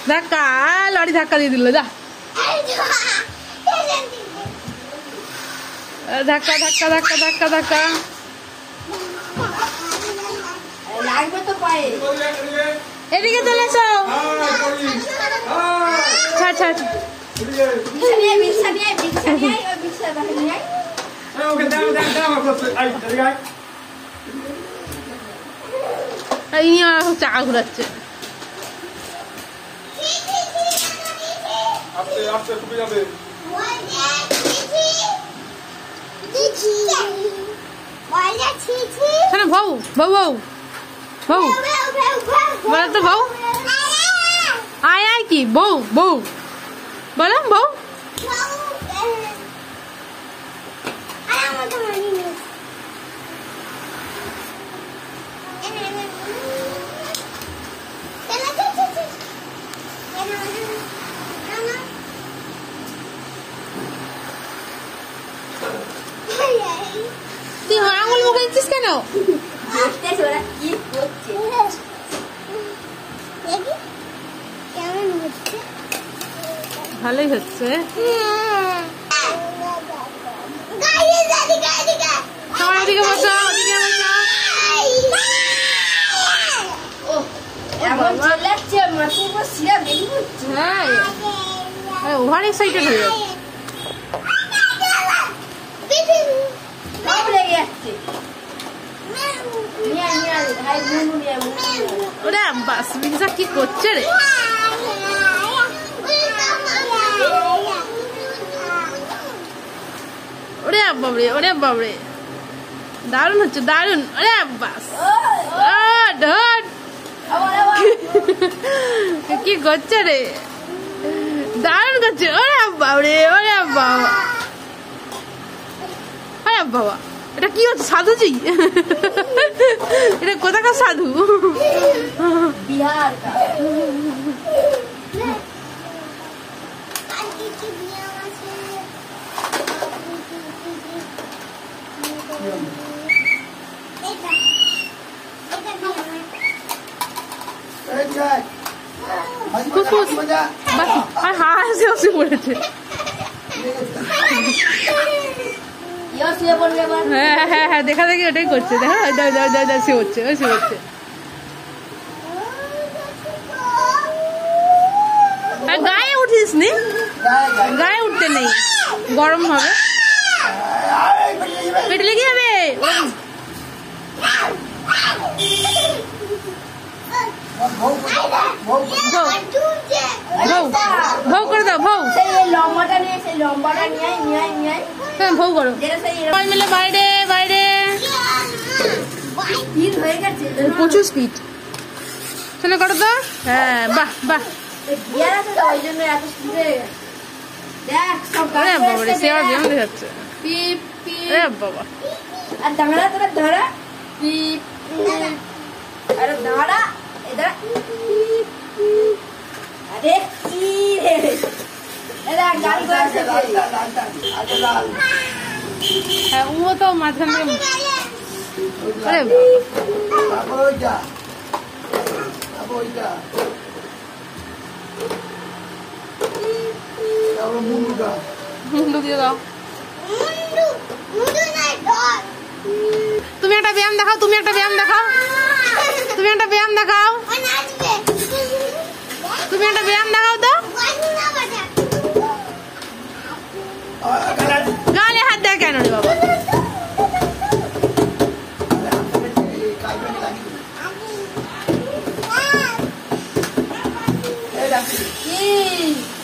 ধাক্কা লড়ি ধাক্কা দিয়ে দিল যা ধাক্কা ধাক্কা ধাক্কা ধাক্কা ধাক্কা লাগবে তো পায়ে এদিকে চলে এসো ছাড় ছাড় চাকা ঘুরাচ্ছে বউ বউ বউ বউ বলো তো বউ আয় আয় কি বউ বউ বলো বউ তুই আঙুল মুখে দিচ্ছিস কেন ভালোই হচ্ছে ওদিকে বসো ওদিকে বসো হ্যাঁ ওভার এক্সাইটেড হয়ে যাচ্ছে ওরে বাস বিজা কি করছে রে ওরে বাবরে ওরে বাবরে দারুণ হচ্ছে দারুণ ওরে বাস কি করছে রে দারুণ করছে ওরে বাবরে ওরে বাবা ওরে বাবা এটা কি হচ্ছে সাধুজি এটা কোথাকার সাধু বিহার হাসি পড়েছে হ্যাঁ হ্যাঁ হ্যাঁ দেখা দেখি ওটাই করছে দেখা সে হচ্ছে সে হচ্ছে গায়ে উঠিস নি গায়ে উঠতে নেই গরম হবে পেটে লেগে যাবে ভৌ করে দাও ভৌ হ্যাঁ ভৌ করো সবাই মিলে বাইরে বাইরে প্রচুর স্পিড চলে করো তো হ্যাঁ বাহ বাহ বাবা সে আর ব্যায়াম দেখাচ্ছে বাবা আর দাঁড়া তোরা ধরা আরে দাঁড়া এদাঁড়া আরে কি রে এরা গাড়ি করেছে হ্যাঁ ও তো মাঝখান থেকে আরে মুন্ডু দিয়ে দাও তুমি একটা ব্যায়াম দেখাও তুমি একটা ব্যায়াম দেখাও তুমি একটা ব্যায়াম দেখাও তুমি একটা ব্যায়াম দেখাও তো গালে হাত দেয় কেন রে বাবা কি